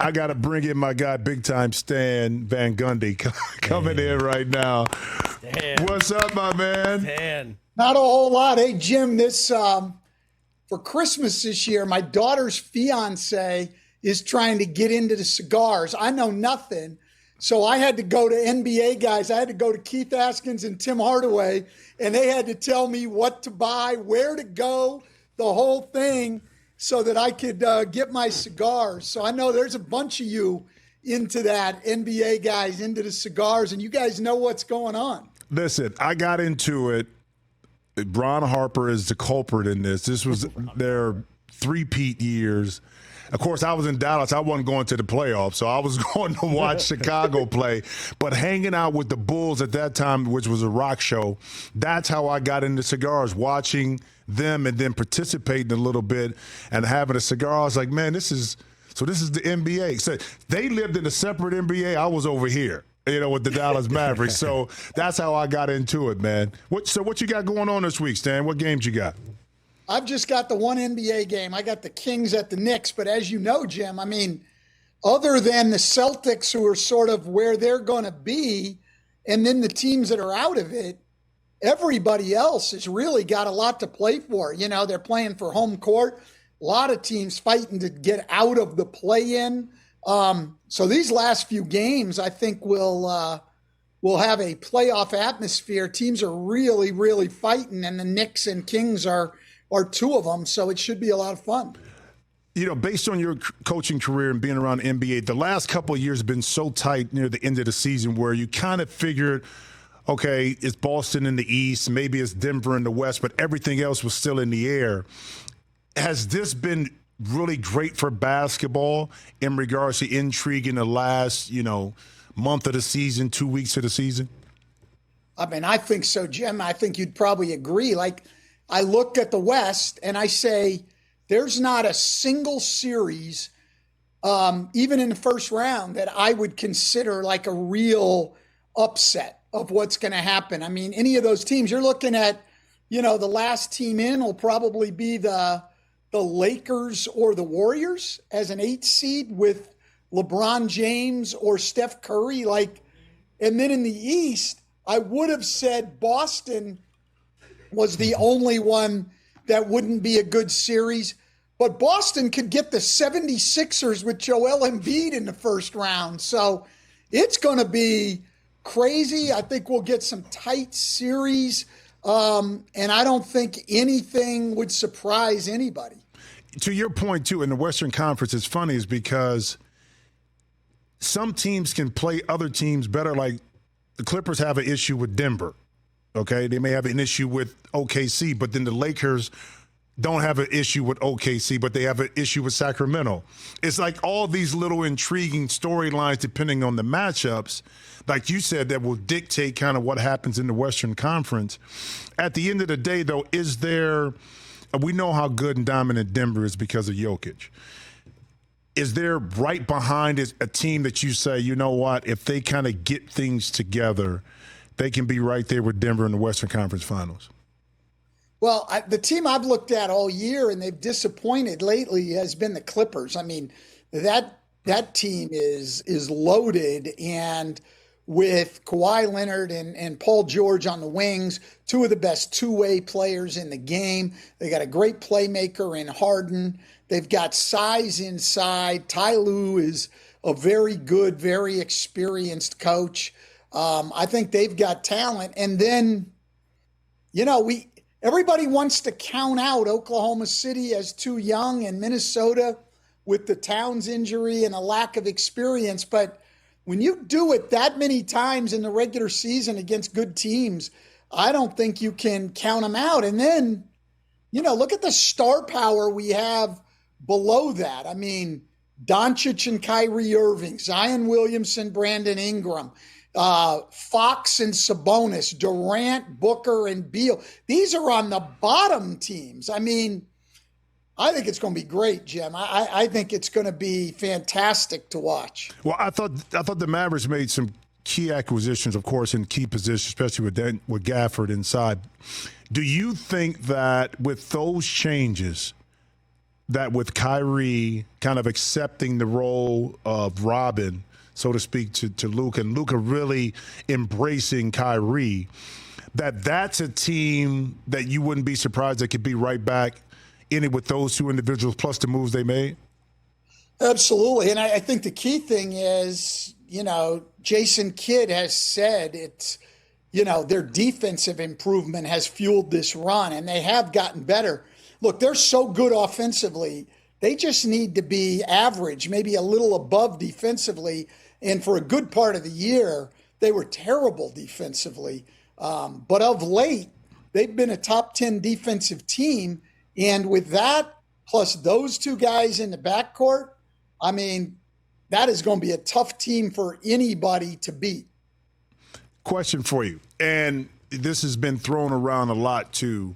I got to bring in my guy, big-time Stan Van Gundy, coming in right now. Stan. What's up, my man? Stan. Not a whole lot. Hey, Jim, this for Christmas this year, my daughter's fiance is trying to get into the cigars. I know nothing. So I had to go to NBA guys. I had to go to Keith Askins and Tim Hardaway, and they had to tell me what to buy, where to go, the whole thing, so that I could get my cigars. So I know there's a bunch of you into that, NBA guys, into the cigars, and you guys know what's going on. Listen, I got into it. Ron Harper is the culprit in this. This was their three-peat years. Of course, I was in Dallas. I wasn't going to the playoffs, so I was going to watch Chicago play. But hanging out with the Bulls at that time, which was a rock show, that's how I got into cigars, watching them and then participating a little bit and having a cigar. I was like, man, this is the NBA. So they lived in a separate NBA. I was over here, with the Dallas Mavericks. So that's how I got into it, man. So what you got going on this week, Stan? What games you got? I've just got the one NBA game. I got the Kings at the Knicks. But as you know, Jim, I mean, other than the Celtics, who are sort of where they're going to be, and then the teams that are out of it, everybody else has really got a lot to play for. They're playing for home court. A lot of teams fighting to get out of the play-in. So these last few games, I think, will have a playoff atmosphere. Teams are really, really fighting, and the Knicks and Kings are two of them, so it should be a lot of fun. Based on your coaching career and being around the NBA, the last couple of years have been so tight near the end of the season where you kind of figured, okay, it's Boston in the East, maybe it's Denver in the West, but everything else was still in the air. Has this been really great for basketball in regards to intrigue in the last, month of the season, 2 weeks of the season? I mean, I think so, Jim. I think you'd probably agree. Like, I look at the West and I say there's not a single series, even in the first round, that I would consider like a real upset of what's going to happen. I mean, any of those teams, you're looking at, the last team in will probably be the Lakers or the Warriors as an 8 seed with LeBron James or Steph Curry. And then in the East, I would have said Boston was the only one that wouldn't be a good series. But Boston could get the 76ers with Joel Embiid in the first round. So it's going to be crazy. I think we'll get some tight series. And I don't think anything would surprise anybody. To your point, too, in the Western Conference, it's funny is because some teams can play other teams better. Like the Clippers have an issue with Denver. Okay, they may have an issue with OKC, but then the Lakers don't have an issue with OKC, but they have an issue with Sacramento. It's like all these little intriguing storylines depending on the matchups, like you said, that will dictate kind of what happens in the Western Conference. At the end of the day, though, we know how good and dominant Denver is because of Jokic. Is there right behind it a team that you say, you know what, if they kind of get things together, they can be right there with Denver in the Western Conference Finals? Well, the team I've looked at all year, and they've disappointed lately, has been the Clippers. I mean, that team is loaded, and with Kawhi Leonard and Paul George on the wings, two of the best two-way players in the game. They got a great playmaker in Harden. They've got size inside. Ty Lue is a very good, very experienced coach. I think they've got talent. And then, everybody wants to count out Oklahoma City as too young and Minnesota with the Towns injury and a lack of experience. But when you do it that many times in the regular season against good teams, I don't think you can count them out. And then, look at the star power we have below that. I mean, Doncic and Kyrie Irving, Zion Williamson, Brandon Ingram, Fox and Sabonis, Durant, Booker, and Beal. These are on the bottom teams. I mean, I think it's going to be great, Jim. I think it's going to be fantastic to watch. Well, I thought the Mavericks made some key acquisitions, of course, in key positions, especially with Gafford inside. Do you think that with those changes, that with Kyrie kind of accepting the role of Robin, so to speak, to Luka, and Luka really embracing Kyrie, that's a team that you wouldn't be surprised that could be right back in it with those two individuals plus the moves they made? Absolutely. And I think the key thing is, Jason Kidd has said it's, their defensive improvement has fueled this run, and they have gotten better. Look, they're so good offensively. They just need to be average, maybe a little above defensively. And for a good part of the year, they were terrible defensively. But of late, they've been a top 10 defensive team. And with that, plus those two guys in the backcourt, I mean, that is going to be a tough team for anybody to beat. Question for you. And this has been thrown around a lot too.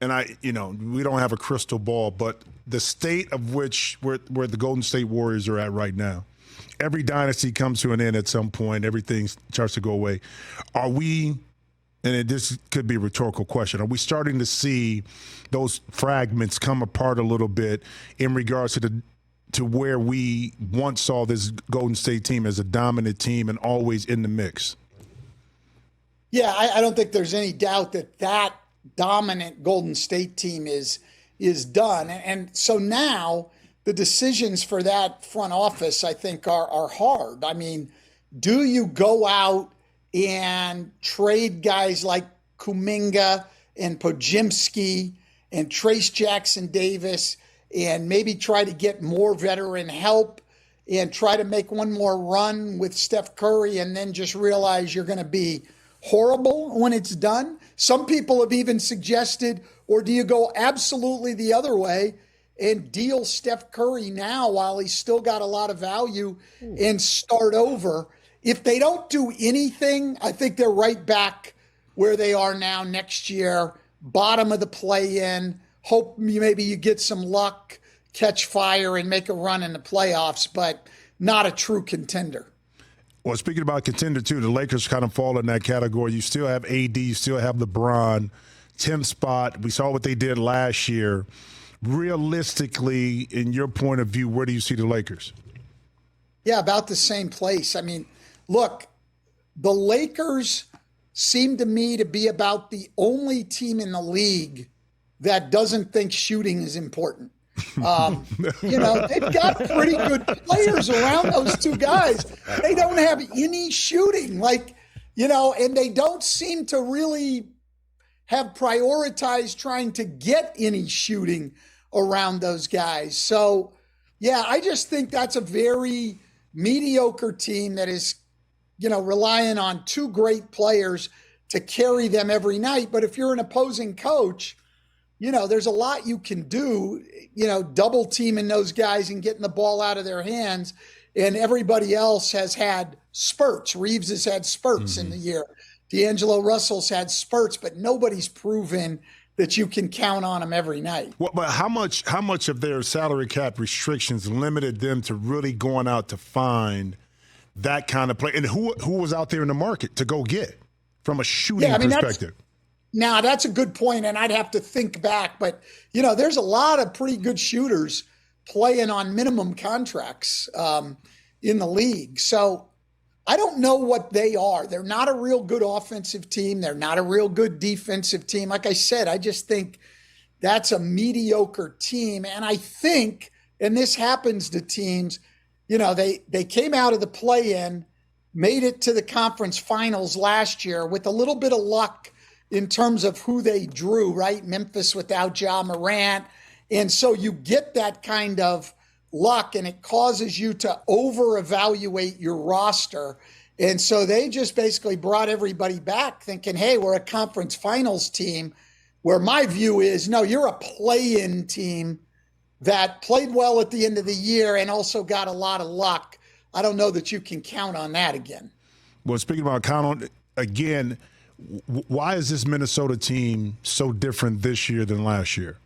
And we don't have a crystal ball, but the state of which where the Golden State Warriors are at right now. Every dynasty comes to an end at some point. Everything starts to go away. Are we, and this could be a rhetorical question, are we starting to see those fragments come apart a little bit in regards to where we once saw this Golden State team as a dominant team and always in the mix? Yeah, I don't think there's any doubt that dominant Golden State team is done. And so now the decisions for that front office, I think, are hard. I mean, do you go out and trade guys like Kuminga and Podziemski and Trace Jackson Davis and maybe try to get more veteran help and try to make one more run with Steph Curry and then just realize you're going to be horrible when it's done? Some people have even suggested, or do you go absolutely the other way and deal Steph Curry now while he's still got a lot of value and start over? If they don't do anything, I think they're right back where they are now next year, bottom of the play-in. Hope maybe you get some luck, catch fire, and make a run in the playoffs, but not a true contender. Well, speaking about contender, too, the Lakers kind of fall in that category. You still have AD, you still have LeBron, 10th spot. We saw what they did last year. Realistically, in your point of view, where do you see the Lakers? Yeah, about the same place. I mean, look, the Lakers seem to me to be about the only team in the league that doesn't think shooting is important. They've got pretty good players around those two guys. They don't have any shooting, and they don't seem to really have prioritized trying to get any shooting around those guys. So, yeah, I just think that's a very mediocre team that is, relying on two great players to carry them every night. But if you're an opposing coach, there's a lot you can do, double teaming those guys and getting the ball out of their hands. And everybody else has had spurts. Reeves has had spurts in the year. D'Angelo Russell's had spurts, but nobody's proven that you can count on them every night. Well, but how much of their salary cap restrictions limited them to really going out to find that kind of play? And who was out there in the market to go get from a shooting perspective? Now, that's a good point, and I'd have to think back. But, there's a lot of pretty good shooters playing on minimum contracts in the league. So I don't know what they are. They're not a real good offensive team. They're not a real good defensive team. Like I said, I just think that's a mediocre team. And I think, and this happens to teams, they came out of the play-in, made it to the conference finals last year with a little bit of luck in terms of who they drew, right? Memphis without Ja Morant. And so you get that kind of luck, and it causes you to over-evaluate your roster. And so they just basically brought everybody back thinking, hey, we're a conference finals team, where my view is, no, you're a play-in team that played well at the end of the year and also got a lot of luck. I don't know that you can count on that again. Well, speaking about count on, again, why is this Minnesota team so different this year than last year?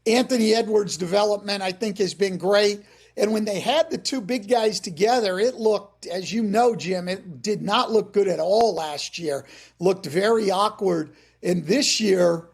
Anthony Edwards' development, I think, has been great. And when they had the two big guys together, it looked, as you know, Jim, it did not look good at all last year. Looked very awkward. And this year,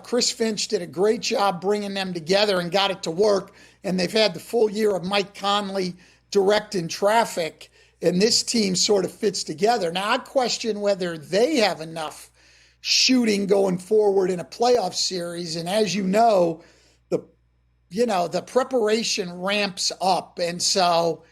Chris Finch did a great job bringing them together and got it to work. And they've had the full year of Mike Conley directing traffic, and this team sort of fits together. Now, I question whether they have enough shooting going forward in a playoff series. And as you know, the preparation ramps up. And so,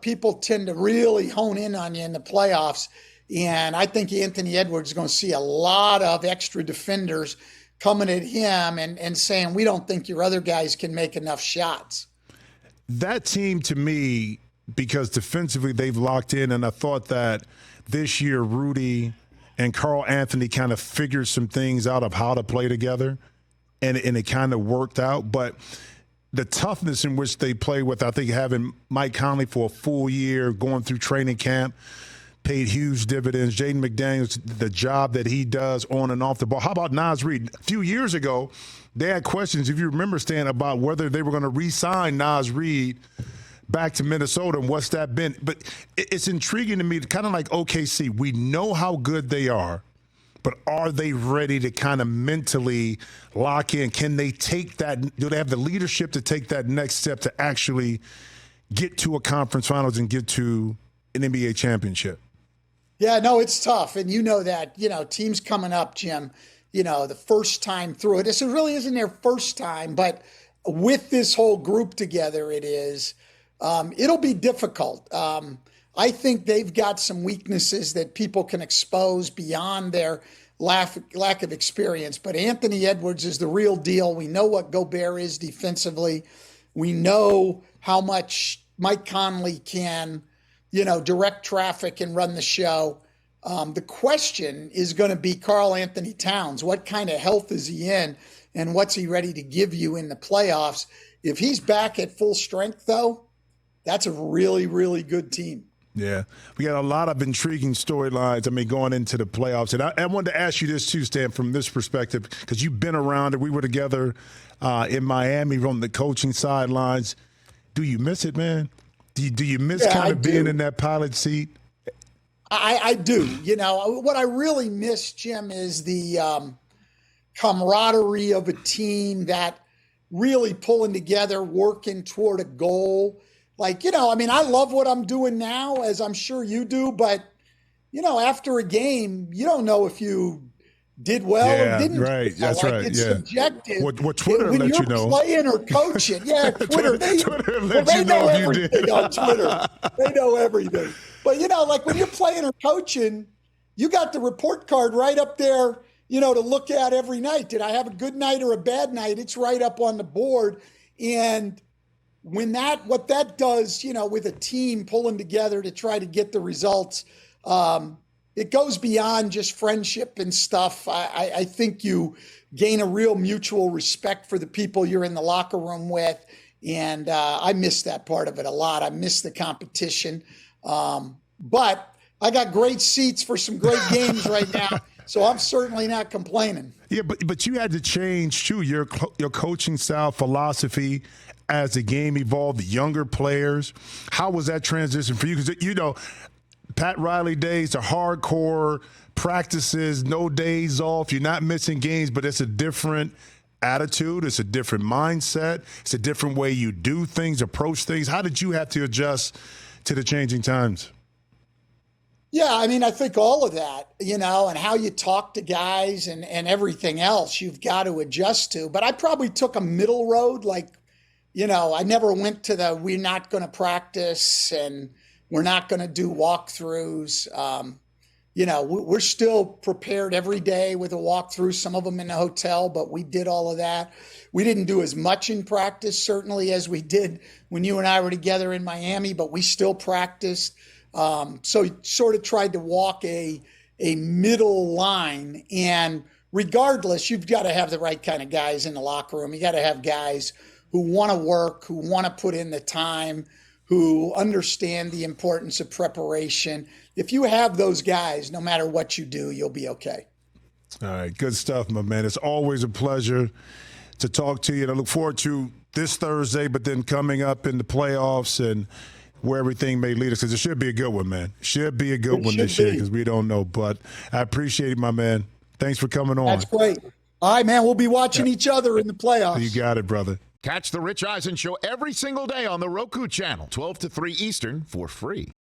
people tend to really hone in on you in the playoffs. And I think Anthony Edwards is going to see a lot of extra defenders coming at him and saying, we don't think your other guys can make enough shots. That team, to me, because defensively they've locked in, and I thought that this year Rudy and Karl-Anthony kind of figured some things out of how to play together, and it kind of worked out. But the toughness in which they play with, I think having Mike Conley for a full year, going through training camp, paid huge dividends. Jaden McDaniels, the job that he does on and off the ball. How about Naz Reid? A few years ago, they had questions, if you remember, Stan, about whether they were going to re-sign Naz Reid back to Minnesota and what's that been. But it's intriguing to me, kind of like OKC. We know how good they are, but are they ready to kind of mentally lock in? Can they take that? Do they have the leadership to take that next step to actually get to a conference finals and get to an NBA championship? Yeah, no, it's tough. And that, teams coming up, Jim, the first time through it. This really isn't their first time, but with this whole group together, it is. It'll be difficult. I think they've got some weaknesses that people can expose beyond their lack of experience. But Anthony Edwards is the real deal. We know what Gobert is defensively. We know how much Mike Conley can direct traffic and run the show. The question is going to be Karl-Anthony Towns. What kind of health is he in, and what's he ready to give you in the playoffs? If he's back at full strength, though, that's a really, really good team. Yeah, we got a lot of intriguing storylines, going into the playoffs. And I wanted to ask you this too, Stan, from this perspective, because you've been around it. We were together in Miami on the coaching sidelines. Do you miss it, man? Do you miss being in that pilot seat? I do. What I really miss, Jim, is the camaraderie of a team that really pulling together, working toward a goal. I love what I'm doing now, as I'm sure you do, but, after a game, you don't know if you did well or didn't. Right. That's right. It's subjective. What Twitter when lets you're you know. Playing or coaching. Yeah, Twitter. They know everything on Twitter. They know everything. But, when you're playing or coaching, you got the report card right up there, to look at every night. Did I have a good night or a bad night? It's right up on the board. And what that does, with a team pulling together to try to get the results, it goes beyond just friendship and stuff. I think you gain a real mutual respect for the people you're in the locker room with. And I miss that part of it a lot. I miss the competition. But I got great seats for some great games right now. So I'm certainly not complaining. Yeah, but you had to change, too, your coaching style, philosophy as the game evolved, the younger players. How was that transition for you? Because, Pat Riley days, the hardcore practices, no days off. You're not missing games, but it's a different attitude. It's a different mindset. It's a different way you do things, approach things. How did you have to adjust to the changing times? Yeah, I think all of that, and how you talk to guys and everything else you've got to adjust to. But I probably took a middle road. I never went to we're not going to practice and we're not going to do walkthroughs. We're still prepared every day with a walkthrough, some of them in the hotel, but we did all of that. We didn't do as much in practice, certainly, as we did when you and I were together in Miami, but we still practiced. So sort of tried to walk a middle line. And regardless, you've got to have the right kind of guys in the locker room. You got to have guys who want to work, who want to put in the time, who understand the importance of preparation. If you have those guys, no matter what you do, you'll be okay. All right, good stuff, my man. It's always a pleasure to talk to you. And I look forward to this Thursday, but then coming up in the playoffs and where everything may lead us, because it should be a good one, man. Should be a good one this year, because we don't know. But I appreciate it, my man. Thanks for coming on. That's great. All right, man. We'll be watching each other in the playoffs. You got it, brother. Catch the Rich Eisen Show every single day on the Roku channel, 12 to 3 Eastern, for free.